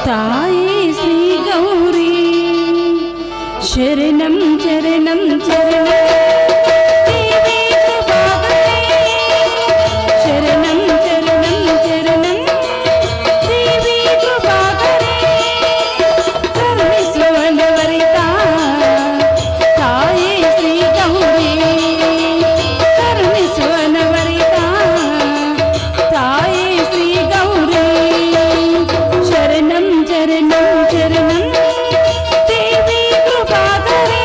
ತಾಯಿ ಶ್ರೀ ಗೌರಿ ಶರಣಂ ಚರಣಂ ಚರಣಂ ದೇವಿ ಕೃಪಾಕರೇ ಶರಣಂ ಚರಣಂ ಚರಣಂ ದೇವಿ ಕೃಪಾಕರೇ ಕರುಣಿಸುವವರಿತ ತಾಯಿ ಶ್ರೀ ಗೌರಿ ಕರುಣಿಸುವವರಿತ ತಾಯಿ ಶ್ರೀ ಗೌರಿ ಶರಣಂ ಚರಣಂ ಚರಣಂ ದೇವಿ ಕೃಪಾಕರೇ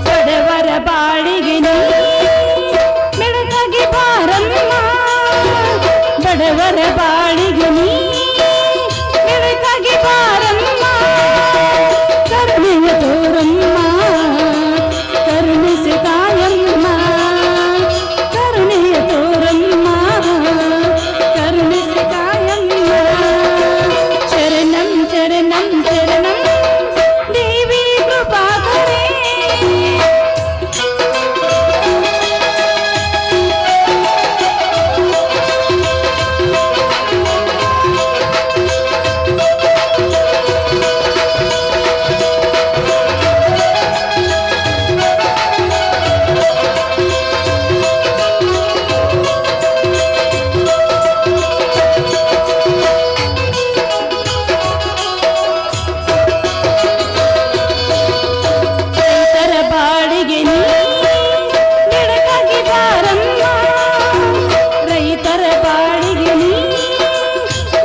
ಬಡವರ ಬಾಳಿಗೆ ನೀ ಬೆಳಕಾಗಿ ಬಾರಮ್ಮ ಬಡವರ ಬಾಳಿಗೆ ನೀ ಬೆಳಕಾಗಿ ಬಾರಮ್ಮ ಕರುಣೆಯ ತೋರಮ್ಮ ಕರುಣಿಸಿ ಕಾಯಮ್ಮ ಕರುಣೆಯ ತೋರಮ್ಮ ಕರುಣಿಸಿ ಕಾಯಮ್ಮ ಶರಣಂ ಶರಣಂ ಶರಣಂ ದೇವಿ ಕೃಪಾಕರೇ ರೈತರ ಬಾಳಿಗೆ ನೀ ಬೆಳಕಾಗಿ ಬಾರಮ್ಮ ರೈತರ ಬಾಳಿಗೆ ನೀ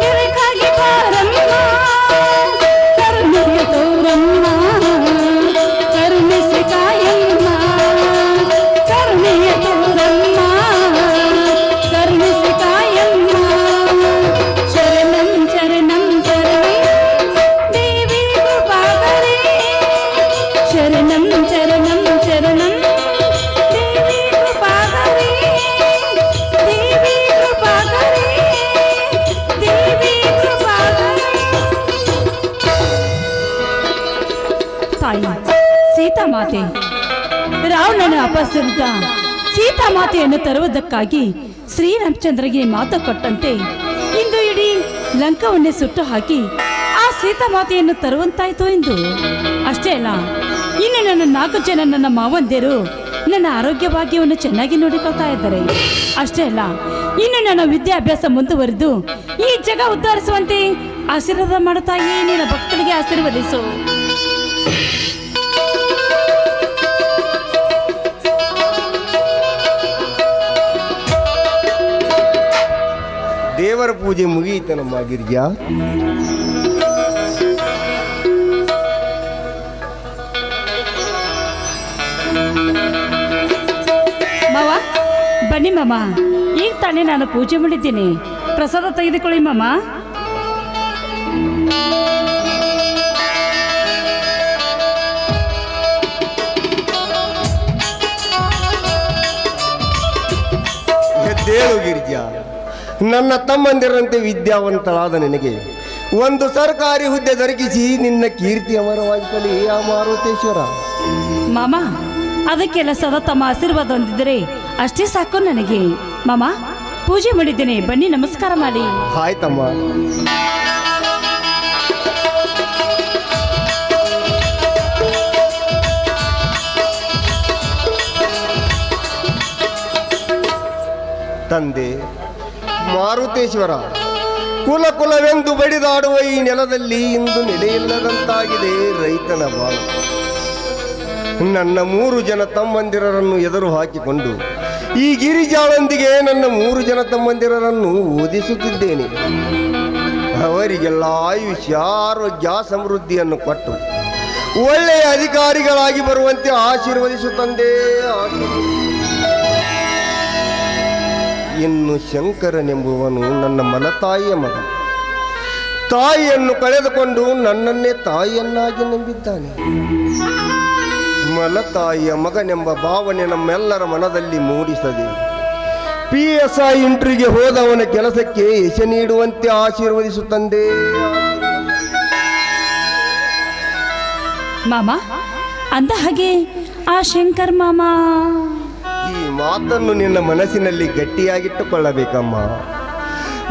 ಬೆಳಕಾಗಿ ಬಾರಮ್ಮ ಕರುಣೆಯ ತೋರಮ್ಮ ಕರುಣಿಸಿ ಕಾಯಮ್ಮ ಕರುಣೆಯ ತೋರಮ್ಮ ಕರುಣಿಸಿ ಕಾಯಮ್ಮ ಶರಣಂ ಶರಣಂ ಶರಣಂ ದೇವಿ ಕೃಪಾಕರೇ ಶರಣಂ ಶರಣಂ ಶರಣಂ ದೇವಿ ಕೃಪಾಕರೇ ದೇವಿ ಕೃಪಾಕರೇ ದೇವಿ ಕೃಪಾಕರೇ ತಾಯಿ ಸೀತಾಮಾತೆ ರಾವಣನ ಅಪಹರಿಸಿದ ಸೀತಾಮಾತೆಯನ್ನು ತರುವುದಕ್ಕಾಗಿ ಶ್ರೀರಾಮಚಂದ್ರಗೆ ಮಾತು ಕೊಟ್ಟಂತೆ ಇಂದು ಇಡೀ ಲಂಕವನ್ನೇ ಸುಟ್ಟು ಹಾಕಿ ಆ ಸೀತಾಮಾತೆಯನ್ನು ತರುವಂತಾಯ್ತು ಎಂದು ಅಷ್ಟೇ ಅಲ್ಲ ಇನ್ನು ನನ್ನ 4 ಜನ ನನ್ನ ಮಾವಂದಿರು ನನ್ನ ಆರೋಗ್ಯ ಭಾಗ್ಯವನ್ನು ಚೆನ್ನಾಗಿ ನೋಡಿಕೊಳ್ತಾ ಇದ್ದಾರೆ ಅಷ್ಟೇ ಅಲ್ಲ ಇನ್ನು ನನ್ನ ವಿದ್ಯಾಭ್ಯಾಸ ಮುಂದುವರಿದು ಈ ಜಗ ಉದ್ಧರಿಸುವಂತೆ ಆಶೀರ್ವಾದ ಮಾಡುತ್ತಾಯೇ ನಿನ್ನ ಭಕ್ತರಿಗೆ ಆಶೀರ್ವದಿಸು ದೇವರ ಪೂಜೆ ಮುಗಿಯಿತನಮ್ಮ ಗಿರಿಜಾ. ಮಾವ ಬನ್ನಿ ಮಾಮ ಈಗ ತಾನೇ ನಾನು ಪೂಜೆ ಮಾಡಿದ್ದೀನಿ ಪ್ರಸಾದ ತೆಗೆದುಕೊಳ್ಳಿ ಮಾಮ ಎದ್ದೇಳು ಗಿರಿಜಾ. ನನ್ನ ತಮ್ಮಂದಿರಂತೆ ವಿದ್ಯಾವಂತರಾದ ನಿನಗೆ ಒಂದು ಸರ್ಕಾರಿ ಹುದ್ದೆ ದೊರಕಿಸಿ ನಿನ್ನ ಕೀರ್ತಿ ಅಮರವಾಗಿಸಲಿ ಆ ಮಾರುತೇಶ್ವರ. ಮಾಮ ಅದಕ್ಕೆಲ್ಲ ಸದಾ ತಮ್ಮ ಆಶೀರ್ವಾದ ಹೊಂದಿದರೆ ಅಷ್ಟೇ ಸಾಕು ನನಗೆ ಮಾಮ ಪೂಜೆ ಮಾಡಿದ್ದೇನೆ ಬನ್ನಿ ನಮಸ್ಕಾರ ಮಾಡಿ ಆಯ್ತಮ್ಮ. ತಂದೆ ಮಾರುತೇಶ್ವರ, ಕುಲ ಕುಲವೆಂದು ಬಡಿದಾಡುವ ಈ ನೆಲದಲ್ಲಿ ಇಂದು ನೆಲೆಯಿಲ್ಲದಂತಾಗಿದೆ ರೈತನ ಬಾಳು. ನನ್ನ 3 ಜನ ತಮ್ಮಂದಿರರನ್ನು ಎದುರು ಹಾಕಿಕೊಂಡು ಈ ಗಿರಿಜಾಳೊಂದಿಗೆ ನನ್ನ 3 ಜನ ತಮ್ಮಂದಿರರನ್ನು ಓದಿಸುತ್ತಿದ್ದೇನೆ. ಅವರಿಗೆಲ್ಲ ಆಯುಷ್ಯ ಆರೋಗ್ಯ ಸಮೃದ್ಧಿಯನ್ನು ಕೊಟ್ಟು ಒಳ್ಳೆಯ ಅಧಿಕಾರಿಗಳಾಗಿ ಬರುವಂತೆ ಆಶೀರ್ವದಿಸು ತಂದೆ. ಇನ್ನು ಶಂಕರನೆಂಬುವನು ನನ್ನ ಮಲತಾಯಿಯ ಮಗ. ತಾಯಿಯನ್ನು ಕಳೆದುಕೊಂಡು ನನ್ನನ್ನೇ ತಾಯಿಯನ್ನಾಗಿ ನಂಬಿದ್ದಾನೆ. ಮಲತಾಯಿಯ ಮಗನೆಂಬ ಭಾವನೆ ನಮ್ಮೆಲ್ಲರ ಮನದಲ್ಲಿ ಮೂಡಿಸದೆ PSI ಇಂಟ್ರಿಗೆ ಹೋದವನ ಕೆಲಸಕ್ಕೆ ಯಶ ನೀಡುವಂತೆ ಆಶೀರ್ವದಿಸು ತಂದೆ. ಮಾಮ ಅಂದ ಹಾಗೆ ಆ ಶಂಕರ್ ಮಾಮ ಈ ಮಾತನ್ನು ನಿನ್ನ ಮನಸ್ಸಿನಲ್ಲಿ ಗಟ್ಟಿಯಾಗಿಟ್ಟುಕೊಳ್ಳಬೇಕಮ್ಮ.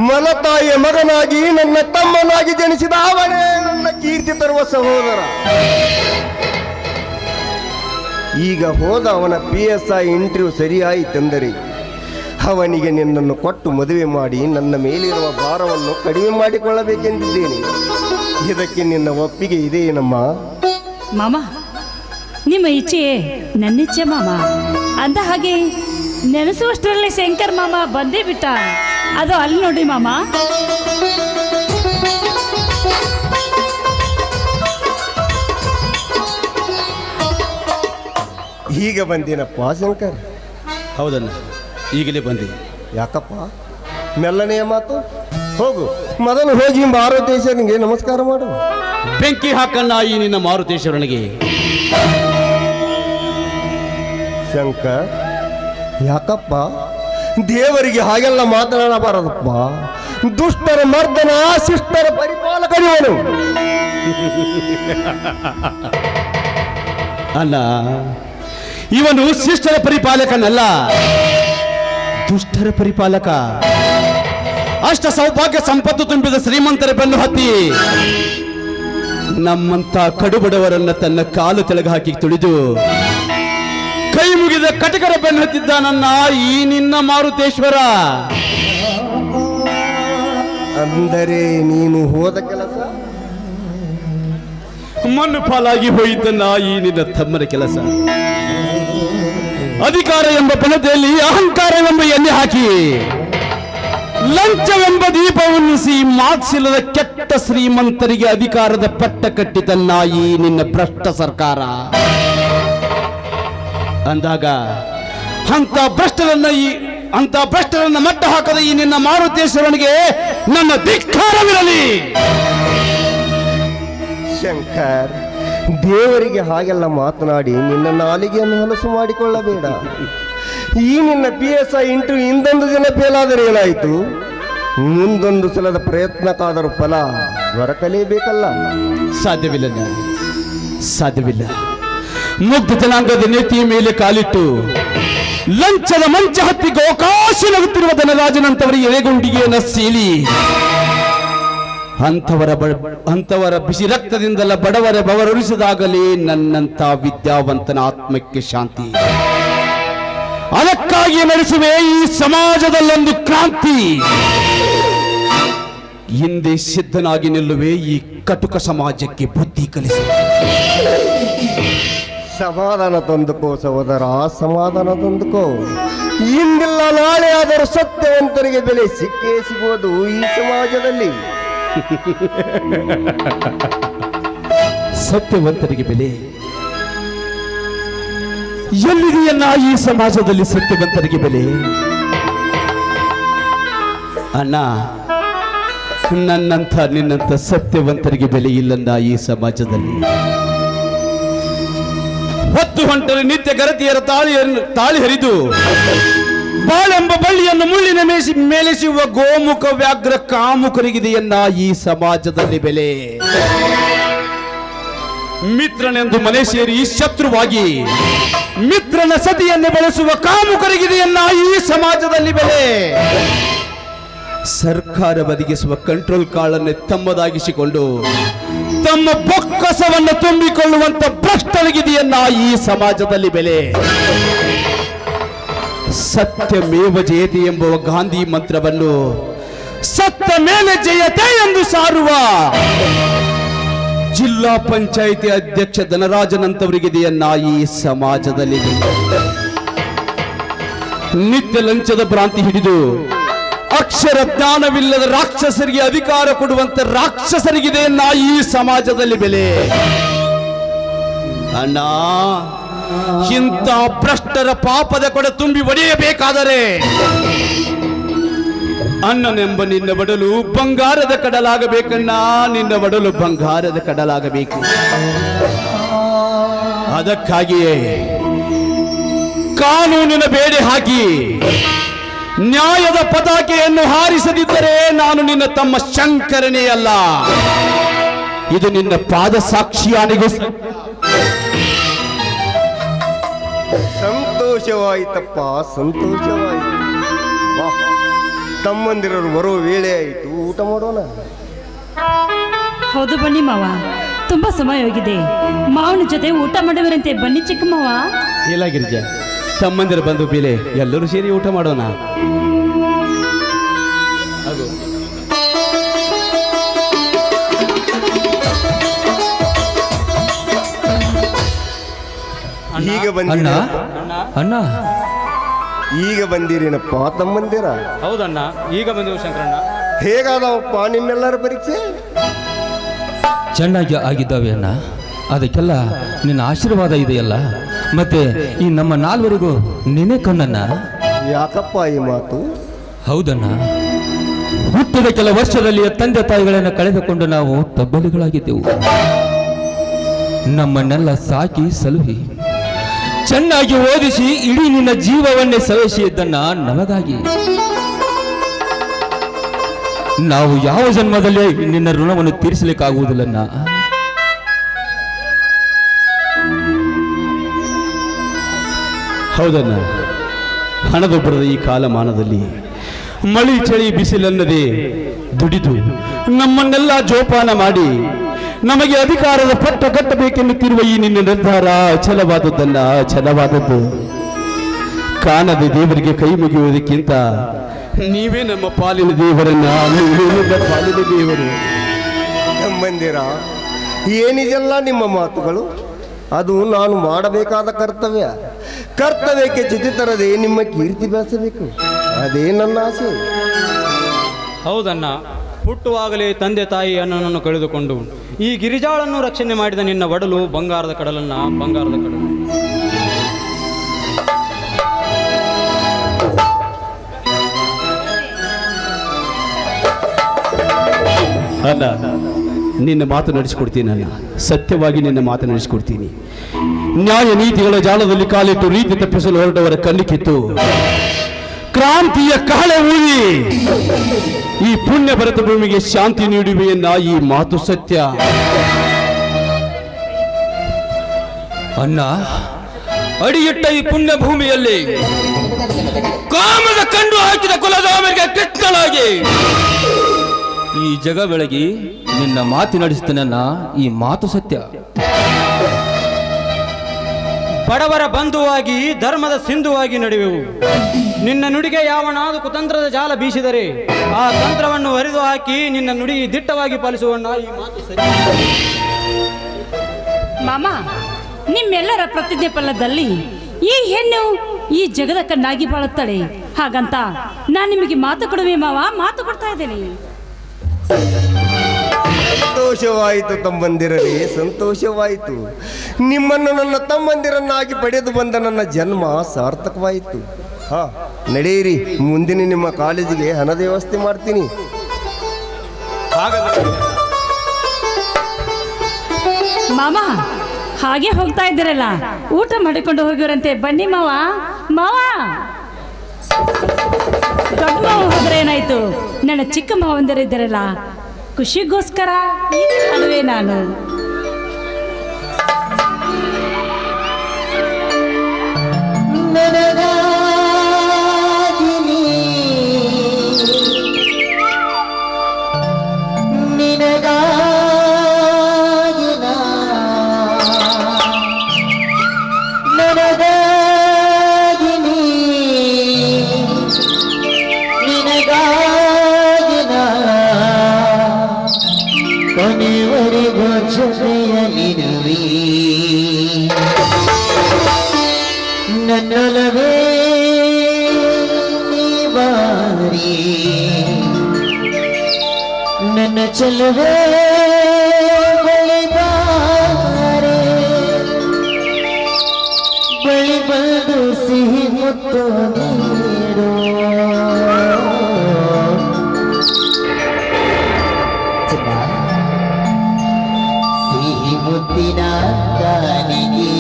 ಮಲತಾಯಿಯ ಮಗನಾಗಿ ನನ್ನ ತಮ್ಮನಾಗಿ ಜನಿಸಿದ ಅವನೇ ನನ್ನ ಕೀರ್ತಿ ತರುವ ಸಹೋದರ. ಈಗ ಹೋದ ಅವನ PSI ಇಂಟರ್ವ್ಯೂ ಸರಿಯಾಯಿತೆಂದರೆ ಅವನಿಗೆ ನಿನ್ನನ್ನು ಕೊಟ್ಟು ಮದುವೆ ಮಾಡಿ ನನ್ನ ಮೇಲಿರುವ ಭಾರವನ್ನು ಕಡಿಮೆ ಮಾಡಿಕೊಳ್ಳಬೇಕೆಂದಿದ್ದೇನೆ. ಇದಕ್ಕೆ ನಿನ್ನ ಒಪ್ಪಿಗೆ ಇದೆಯೇನಮ್ಮ? ಮಾಮ ನಿಮ್ಮ ಇಚ್ಛೆಯೇ ನನ್ನ ಇಚ್ಛೆ ಮಾಮ. ಅಂದ ಹಾಗೆ ನೆನೆಸುವಷ್ಟರಲ್ಲಿ ಶಂಕರ್ ಮಾಮ ಬಂದೇ ಬಿಟ್ಟ. ಅದು ಅಲ್ಲಿ ನೋಡಿ ಮಾಮ. ಈಗ ಬಂದೇನಪ್ಪ ಶಂಕರ್? ಹೌದಲ್ಲ, ಈಗಲೇ ಬಂದೆ. ಯಾಕಪ್ಪ ಮೆಲ್ಲನೆಯ ಮಾತು? ಹೋಗು, ಮೊದಲು ಹೋಗಿ ಮಾರುತೇಶ್ವರನಿಗೆ ನಮಸ್ಕಾರ ಮಾಡು. ಬೆಂಕಿ ಹಾಕಣ್ಣ ಈ ನಿನ್ನ ಮಾರುತೇಶ್ವರನಿಗೆ. ಶಂಕರ್, ಯಾಕಪ್ಪ ದೇವರಿಗೆ ಹಾಗೆಲ್ಲ ಮಾತನಾಡಬಾರದಪ್ಪ. ದುಷ್ಟರ ಮರ್ದನ, ಶಿಷ್ಟರ ಪರಿಪಾಲಕನಿವನು. ಅಲ್ಲ, ಇವನು ಶಿಷ್ಟರ ಪರಿಪಾಲಕನಲ್ಲ, ದುಷ್ಟರ ಪರಿಪಾಲಕ. ಅಷ್ಟ ಸೌಭಾಗ್ಯ ಸಂಪತ್ತು ತುಂಬಿದ ಶ್ರೀಮಂತರ ಬೆನ್ನು ಹತ್ತಿ ನಮ್ಮಂತ ಕಡುಬಡವರನ್ನ ತನ್ನ ಕಾಲು ತೆಳಗೆ ಹಾಕಿ ತುಳಿದು ಕೈ ಮುಗಿದ ಕಟಕರ ಬೆನ್ನು ಹತ್ತಿದ್ದಾನನ್ನ ಈ ನಿನ್ನ ಮಾರುತೇಶ್ವರ. ಅಂದರೆ ನೀನು ಹೋದ ಕೆಲಸ ಮಣ್ಣು ಪಾಲಾಗಿ ಹೋಯಿತನ್ನ ಈ ನಿನ್ನ ತಮ್ಮನ ಕೆಲಸ. ಅಧಿಕಾರ ಎಂಬ ಪಣತೆಯಲ್ಲಿ ಅಹಂಕಾರವೆಂಬ ಎಣ್ಣೆ ಹಾಕಿ ಲಂಚವೆಂಬ ದೀಪವನ್ನಿಸಿ ಮಾರ್ಕ್ಸಿಲ್ಲದ ಕೆಟ್ಟ ಶ್ರೀಮಂತರಿಗೆ ಅಧಿಕಾರದ ಪಟ್ಟ ಕಟ್ಟಿತನ್ನ ಈ ನಿನ್ನ ಭ್ರಷ್ಟ ಸರ್ಕಾರ. ಅಂದಾಗ ಅಂತ ಭ್ರಷ್ಟರನ್ನ ಮಟ್ಟ ಹಾಕದ ಈ ನಿನ್ನ ಮಾರುತೇಶ್ವರನಿಗೆ ನನ್ನ ಧಿಕ್ಕಾರವಿರಲಿ. ಶಂಕರ್, ದೇವರಿಗೆ ಹಾಗೆಲ್ಲ ಮಾತನಾಡಿ ನಿನ್ನ ನಾಲಿಗೆಯನ್ನು ಹೊಲಸು ಮಾಡಿಕೊಳ್ಳಬೇಡ. ಈ ನಿನ್ನ PSI ಇಂಟರ್ವ್ಯೂ ಇಂದೊಂದು ದಿನ ಫೇಲಾದರೆ ಏನಾಯಿತು? ಮುಂದೊಂದು ಸಲದ ಪ್ರಯತ್ನಕ್ಕಾದರೂ ಫಲ ದೊರಕಲೇಬೇಕಲ್ಲ. ಸಾಧ್ಯವಿಲ್ಲ. ಮುಗ್ಧ ಜನಾಂಗದ ನೇತಿಯ ಮೇಲೆ ಕಾಲಿಟ್ಟು ಲಂಚದ ಮಂಚ ಹತ್ತಿ ಗೋಕಾಶಿ ನಗುತ್ತಿರುವ ಧನರಾಜನಂತವರ ಎರೆಗುಂಡಿಗೆಯನ್ನು ಸೀಲಿ ಅಂತವರ ಬಿಸಿ ರಕ್ತದಿಂದಲ ಬಡವರ ಬವರುರಿಸಿದಾಗಲೇ ನನ್ನಂತ ವಿದ್ಯಾವಂತನ ಆತ್ಮಕ್ಕೆ ಶಾಂತಿ. ಅದಕ್ಕಾಗಿ ನಡೆಸುವೆ ಈ ಸಮಾಜದಲ್ಲೊಂದು ಕ್ರಾಂತಿ. ಹಿಂದೆ ಸಿದ್ಧನಾಗಿ ನಿಲ್ಲುವೆ ಈ ಕಟುಕ ಸಮಾಜಕ್ಕೆ ಬುದ್ಧಿ ಕಲಿಸಿ. ಸಮಾಧಾನ ತಂದುಕೋ ಸಹೋದರ, ಸಮಾಧಾನ ತಂದುಕೋ. ಇಂದಿಲ್ಲ ನಾಳೆ ಆದರೂ ಸತ್ಯವಂತರಿಗೆ ಬೆಲೆ ಸಿಕ್ಕೇ ಸಿಗುವುದು ಈ ಸಮಾಜದಲ್ಲಿ. ಸತ್ಯವಂತರಿಗೆ ಬೆಲೆ ಎಲ್ಲಿದೆಯನ್ನ ಈ ಸಮಾಜದಲ್ಲಿ? ಸತ್ಯವಂತರಿಗೆ ಬೆಲೆ ಅಣ್ಣ, ನನ್ನಂಥ ನಿನ್ನಂಥ ಸತ್ಯವಂತರಿಗೆ ಬೆಲೆ ಇಲ್ಲಂದ ಈ ಸಮಾಜದಲ್ಲಿ. ಹೊತ್ತು ಹೊಂಟರೆ ನಿತ್ಯ ಗರತಿಯರ ತಾಳಿ ಹರಿದು ಬಾಳೆಂಬ ಬಳ್ಳಿಯನ್ನು ಮುಳ್ಳಿನ ಮೇಲೆಸುವ ಗೋಮುಖ ವ್ಯಾಘ್ರ ಕಾಮುಕರಿಗಿದೆಯನ್ನ ಈ ಸಮಾಜದಲ್ಲಿ ಬೆಲೆ. ಮಿತ್ರನೆಂದು ಮನೆ ಸೇರಿ ಶತ್ರುವಾಗಿ ಮಿತ್ರನ ಸತಿಯನ್ನೇ ಬಳಸುವ ಕಾಮುಕರಿಗಿದೆಯನ್ನ ಈ ಸಮಾಜದಲ್ಲಿ ಬೆಲೆ. ಸರ್ಕಾರ ಬದಿಗಿಸುವ ಕಂಟ್ರೋಲ್ ಕಾಳನ್ನೇ ತಮ್ಮದಾಗಿಸಿಕೊಂಡು ತಮ್ಮ ಬೊಕ್ಕಸವನ್ನು ತುಂಬಿಕೊಳ್ಳುವಂತ ಭ್ರಷ್ಟರಿಗಿದೆಯನ್ನ ಈ ಸಮಾಜದಲ್ಲಿ ಬೆಲೆ. ಸತ್ಯಮೇವ ಜಯತೆ ಎಂಬುವ ಗಾಂಧಿ ಮಂತ್ರವನ್ನು ಸತ್ತ ಮೇಲೆ ಜಯತೆ ಎಂದು ಸಾರುವ ಜಿಲ್ಲಾ ಪಂಚಾಯಿತಿ ಅಧ್ಯಕ್ಷ ಧನರಾಜನಂತವರಿಗಿದೆಯನ್ನ ಈ ಸಮಾಜದಲ್ಲಿ ಬೆಲೆ. ನಿತ್ಯ ಲಂಚದ ಭ್ರಾಂತಿ ಹಿಡಿದು ಅಕ್ಷರ ಜ್ಞಾನವಿಲ್ಲದ ರಾಕ್ಷಸರಿಗೆ ಅಧಿಕಾರ ಕೊಡುವಂತ ರಾಕ್ಷಸರಿಗಿದೆಯನ್ನ ಈ ಸಮಾಜದಲ್ಲಿ ಬೆಲೆ. ಅಣ್ಣ, ಇಂಥ ಭ್ರಷ್ಟರ ಪಾಪದ ಕೊಡ ತುಂಬಿ ಒಡೆಯಬೇಕಾದರೆ ಅನ್ನನೆಂಬ ನಿನ್ನ ಬಡಲು ಬಂಗಾರದ ಕಡಲಾಗಬೇಕಣ್ಣ, ನಿನ್ನ ಬಡಲು ಬಂಗಾರದ ಕಡಲಾಗಬೇಕು. ಅದಕ್ಕಾಗಿಯೇ ಕಾನೂನಿನ ಬೇಡೆ ಹಾಕಿ ನ್ಯಾಯದ ಪತಾಕೆಯನ್ನು ಹಾರಿಸದಿದ್ದರೆ ನಾನು ನಿನ್ನ ತಮ್ಮ ಶಂಕರನೇ ಅಲ್ಲ. ಇದು ನಿನ್ನ ಪಾದ ಸಾಕ್ಷಿಯಾನಿಗೂ. ಸಂತೋಷವಾಯಿತಪ್ಪ, ಸಂತೋಷವಾಯಿತು. ಬಾ, ತಮ್ಮಂದಿರರು ಬರೋ ವೇಳೆ ಆಯಿತು, ಊಟ ಮಾಡೋಣ. ಹೌದು ಬನ್ನಿ ಮಾವ, ತುಂಬಾ ಸಮಯವಾಗಿದೆ. ಮಾವನ ಜೊತೆ ಊಟ ಮಾಡುವರಂತೆ. ಬನ್ನಿ ಚಿಕ್ಕ ಮಾವ. ಇಲ್ಲ ಗಿರಿಜಾ, ತಮ್ಮಂದಿರ ಬಂದು ಬೇಲೆ ಎಲ್ಲರೂ ಸೇರಿ ಊಟ ಮಾಡೋಣ. ಈಗ ಬಂದಿರ ಅಣ್ಣ, ಈಗ ಬಂದಿರೇನಪ್ಪ ತಮ್ಮಂದಿರ? ಹೌದಣ್ಣ, ಈಗ ಬಂದೆವು ಶಂಕರಣ್ಣ. ಹೇಗಾದವಪ್ಪ ನಿಮ್ಮೆಲ್ಲರ ಪರೀಕ್ಷೆ? ಚೆನ್ನಾಗಿ ಆಗಿದ್ದಾವೆ ಅಣ್ಣ. ಅದಕ್ಕೆಲ್ಲ ನಿನ್ನ ಆಶೀರ್ವಾದ ಇದೆಯಲ್ಲ. ಮತ್ತೆ ಈ ನಮ್ಮ ನಾಲ್ವರಿಗೂ ನಿನ್ನೆ ಕಣ್ಣಣ್ಣ. ಯಾಕಪ್ಪ ಈ ಮಾತು? ಹೌದಣ್ಣ, ಹುಟ್ಟಿದ ಕೆಲ ವರ್ಷದಲ್ಲಿ ತಂದೆ ತಾಯಿಗಳನ್ನು ಕಳೆದುಕೊಂಡು ನಾವು ತಬ್ಬಲಿಗಳಾಗಿದ್ದೆವು. ನಮ್ಮನ್ನೆಲ್ಲ ಸಾಕಿ ಸಲುಹಿ ಚೆನ್ನಾಗಿ ಓದಿಸಿ ಇಡೀ ನಿನ್ನ ಜೀವವನ್ನೇ ಸವೆಸಿ ಇದ್ದನ್ನ ನಮಗಾಗಿ. ನಾವು ಯಾವ ಜನ್ಮದಲ್ಲಿ ನಿನ್ನ ಋಣವನ್ನು ತೀರಿಸಲಿಕ್ಕಾಗುವುದಿಲ್ಲಣ್ಣ. ಹೌದಣ್ಣ, ಹಣದೊಬ್ಬರದ ಈ ಕಾಲಮಾನದಲ್ಲಿ ಮಳಿ ಚಳಿ ಬಿಸಿಲನ್ನದೇ ದುಡಿದು ನಮ್ಮನ್ನೆಲ್ಲ ಜೋಪಾನ ಮಾಡಿ ನಮಗೆ ಅಧಿಕಾರದ ಪಟ್ಟ ಕಟ್ಟಬೇಕೆನ್ನುತ್ತಿರುವ ಈ ನಿನ್ನ ನಿರ್ಧಾರ ಛಲವಾದದ್ದಲ್ಲ, ಛಲವಾದದ್ದು. ಕಾಣದ ದೇವರಿಗೆ ಕೈ ಮುಗಿಯುವುದಕ್ಕಿಂತ ನೀವೇ ನಮ್ಮ ಪಾಲಿನ ದೇವರನ್ನ, ನೀವೇ ನಮ್ಮ ಪಾಲಿನ ದೇವರು. ತಮ್ಮಂದಿರ, ಏನಿದೆಲ್ಲ ನಿಮ್ಮ ಮಾತುಗಳು? ಅದು ನಾನು ಮಾಡಬೇಕಾದ ಕರ್ತವ್ಯ. ಕರ್ತವ್ಯಕ್ಕೆ ಚ್ಯುತಿ ತರದೆ ನಿಮ್ಮ ಕೀರ್ತಿ ಬೆಳೆಸಬೇಕು, ಅದೇ ನನ್ನ ಆಸೆ. ಹೌದಣ್ಣ, ಹುಟ್ಟುವಾಗಲೇ ತಂದೆ ತಾಯಿ ಅಣ್ಣನನ್ನು ಕಳೆದುಕೊಂಡು ಈ ಗಿರಿಜಾಳನ್ನು ರಕ್ಷಣೆ ಮಾಡಿದ ನಿನ್ನ ಒಡಲು ಬಂಗಾರದ ಕಡಲನ್ನ, ಬಂಗಾರದ ಕಡಲು. ಅಲ್ಲ, ನಿನ್ನ ಮಾತು ನಡೆಸಿಕೊಡ್ತೀನಿ ಅಣ್ಣ, ಸತ್ಯವಾಗಿ ನಿನ್ನ ಮಾತು ನಡೆಸಿಕೊಡ್ತೀನಿ. ನ್ಯಾಯ ನೀತಿಗಳ ಜಾಲದಲ್ಲಿ ಕಾಲಿಟ್ಟು ರೀತಿ ತಪ್ಪಿಸಲು ಹೊರಟವರ ಕಣ್ಣು ಕಿತ್ತು ಕ್ರಾಂತಿಯ ಕಹಳೆ ಊದಿ ಈ ಪುಣ್ಯ ಭರತ ಭೂಮಿಗೆ ಶಾಂತಿ ನೀಡುವೆಯನ್ನ ಈ ಮಾತು ಸತ್ಯ. ಅಣ್ಣ, ಅಡಿಯಿಟ್ಟ ಈ ಪುಣ್ಯ ಭೂಮಿಯಲ್ಲಿ ಕಾಮದ ಕಂಡು ಹಾಕಿದ ಕುಲಧಾಮರಿಗೆ ಕೃಷ್ಣನಾಗಿ ಈ ಜಗ ಬೆಳಗಿ ನಿನ್ನ ಮಾತನಾಡಿಸ್ತೇನನ್ನ ಈ ಮಾತು ಸತ್ಯ. ಬಡವರ ಬಂಧುವಾಗಿ ಧರ್ಮದ ಸಿಂಧುವಾಗಿ ನಡೆಯುವೆವು. ನಿನ್ನ ನುಡಿಗೆ ಯಾವನಾದ ಕುತಂತ್ರದ ಜಾಲ ಬೀಸಿದರೆ ಆ ತಂತ್ರವನ್ನು ಹರಿದು ಹಾಕಿ ನಿನ್ನ ನುಡಿ ದಿಟ್ಟವಾಗಿ ಪಾಲಿಸುವಣ್ಣ ಈ ಮಾತು ಸರಿ. ಮಾಮ, ನಿಮ್ಮೆಲ್ಲರ ಪ್ರತಿಜ್ಞೆ ಫಲದಲ್ಲಿ ಈ ಹೆಣ್ಣು ಈ ಜಗದ ಕಣ್ಣಾಗಿ ಬಾಳುತ್ತಾಳೆ. ಹಾಗಂತ ನಾನು ನಿಮಗೆ ಮಾತು ಕೊಡುವೆ ಮಾವ, ಮಾತು ಕೊಡ್ತಾ ಇದ್ದೇನೆ. ಸಂತೋಷವಾಯಿತು ತಮ್ಮಂದಿರರೇ, ಸಂತೋಷವಾಯಿತು. ನಿಮ್ಮನ್ನು ನನ್ನ ತಮ್ಮಂದಿರನ್ನಾಗಿ ಪಡೆದು ಬಂದ ನನ್ನ ಜನ್ಮ ಸಾರ್ಥಕವಾಯಿತು. ಹಾ, ನಡೆಯಿರಿ, ಮುಂದಿನ ನಿಮ್ಮ ಕಾಲೇಜಿಗೆ ಹಣದ ವ್ಯವಸ್ಥೆ ಮಾಡ್ತೀನಿ. ಮಾಮ, ಹಾಗೆ ಹೋಗ್ತಾ ಇದ್ದೀರಲ್ಲ, ಊಟ ಮಾಡಿಕೊಂಡು ಹೋಗಿರಂತೆ. ಬನ್ನಿ ಮಾವ. ಮಾವ, ದೊಡ್ಡ ಮಾವ ಹೋದ್ರೆ ಏನಾಯ್ತು, ನನ್ನ ಚಿಕ್ಕ ಮಾವಂದಿರಿದ್ದಾರಲ್ಲ, ಖುಷಿಗೋಸ್ಕರ ಅಲ್ವೇ ನಾನು. ಕೊನೆವರೆಗೂ ಜೊತೆಯಲ್ಲಿರುವೆ ನನ್ನೊಲವೇ ನೀ ಬಾರಿ, ನನ್ನ ಚೆಲುವೆ ಬಳಿ ಬಾರೆ, ಬಳಿ ಬಂದು ಸಿಹಿ ಮುತ್ತು ನೀಡು. ಮುತ್ತಿನ ಕಾಣಿಗೆ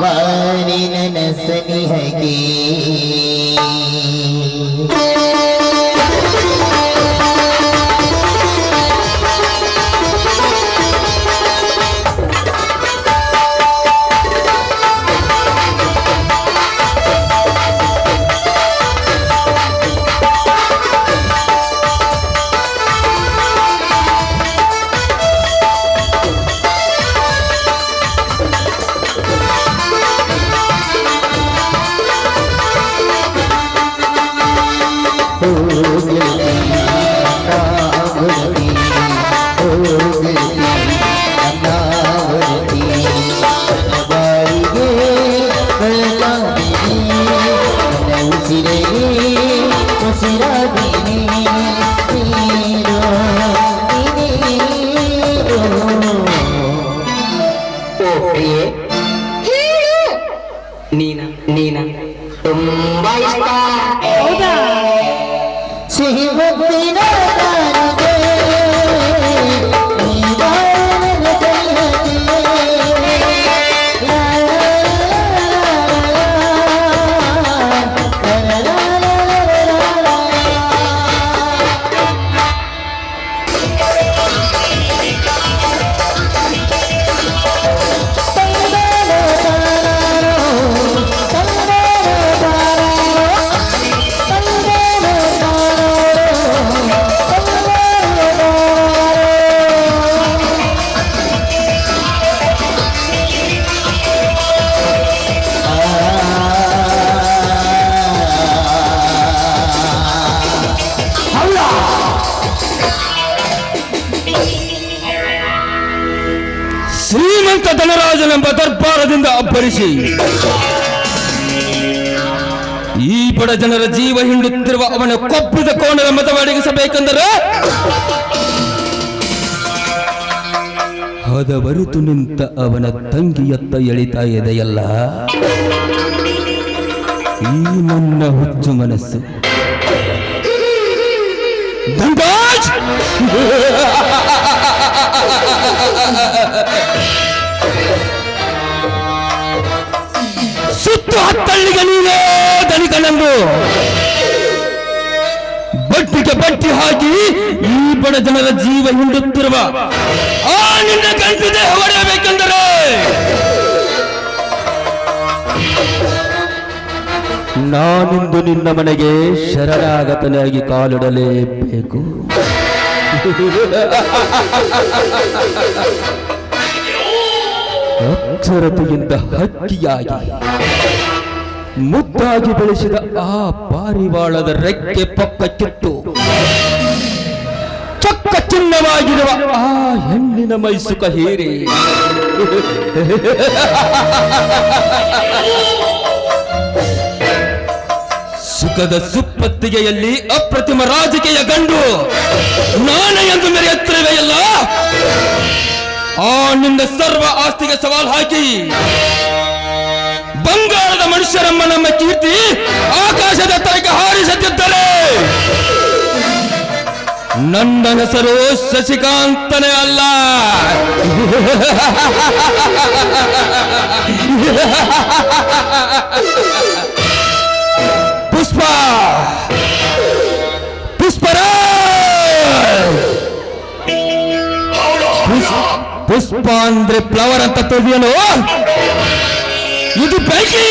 ವಾರಿ ನನ್ನ ಸನಿಹಗೆ ನೀನ ತುಂಬಾ ಇಷ್ಟ. ಹೌದಾ? ಸಿಹಿ ಮುತ್ತಿನ ಕಾಣಿಗೆ ನೀವಾರನ ಸನಿಹಗೆ ಲಾ ಲಾ ಲಾ ಲಾ ಲಾ ಲಾ. ಶ್ರೀಮಂತ ಧನರಾಜನೆಂಬ ದರ್ಬಾರದಿಂದ ಅಬ್ಬರಿಸಿ ಈ ಬಡ ಜನರ ಜೀವ ಹಿಂಡುತ್ತಿರುವ ಅವನ ಕೊಬ್ಬಿದ ಕೋಣದ ಮತವಡಗಿಸಬೇಕೆಂದರೆ ಹದವರಿತು ನಿಂತ ಅವನ ತಂಗಿಯತ್ತ ಎಳಿತಾ ಇದೆಯಲ್ಲ ಈ ನನ್ನ ಹುಚ್ಚು ಮನಸ್ಸು. ಧನ್ರಾಜ್! ಸುತ್ತು ಹತ್ತಳ್ಳಿಗೆ ನೀನೇ ಧನಿಕನಂದು ಬಟ್ಟಿಗೆ ಬಟ್ಟಿ ಹಾಕಿ ಈ ಬಡ ಜನರ ಜೀವ ಹಿಂಡುತ್ತಿರುವ ಆ ನಿನ್ನ ಗಂಟು ದೇಹ ಹೊಡೆಯಬೇಕೆಂದರೆ ನಾನಿಂದು ನಿನ್ನ ಮನೆಗೆ ಶರಣಾಗತನಾಗಿ ಕಾಲಿಡಲೇಬೇಕು. ಅಕ್ಷರತೆಯಿಂದ ಹಕ್ಕಿಯಾಗಿ ಮುದ್ದಾಗಿ ಬೆಳೆಸಿದ ಆ ಪಾರಿವಾಳದ ರೆಕ್ಕೆ ಪಕ್ಕ ಕಿತ್ತು ಚೊಕ್ಕ ಚಿನ್ನವಾಗಿರುವ ಆ ಹೆಣ್ಣಿನ ಮೈಸುಕ ಹೀರಿ ಸುಖದ ಸುಪ್ಪತ್ತಿಗೆಯಲ್ಲಿ ಅಪ್ರತಿಮ ರಾಜಕೀಯ ಗಂಡು ನಾನೇ ಎಂದು ಮೆರೆಯುತ್ತಿರುವೆಯಲ್ಲ, ಆ ನಿನ್ನ ಸರ್ವ ಆಸ್ತಿಗೆ ಸವಾಲ್ ಹಾಕಿ ಬಂಗಾಳದ ಮನುಷ್ಯರಮ್ಮ ನಮ್ಮ ಕೀರ್ತಿ ಆಕಾಶದ ತರಕ್ಕೆ ಹಾರಿಸುತ್ತಿದ್ದರೆ ನನ್ನ ಹೆಸರು ಶಶಿಕಾಂತನೇ ಅಲ್ಲ. ಪುಷ್ಪ ಪುಷ್ಪ ಅಂದ್ರೆ ಫ್ಲವರ್ ಅಂತ ತಿಳಿಯನು, ಇದು ಬೆಂಕಿ.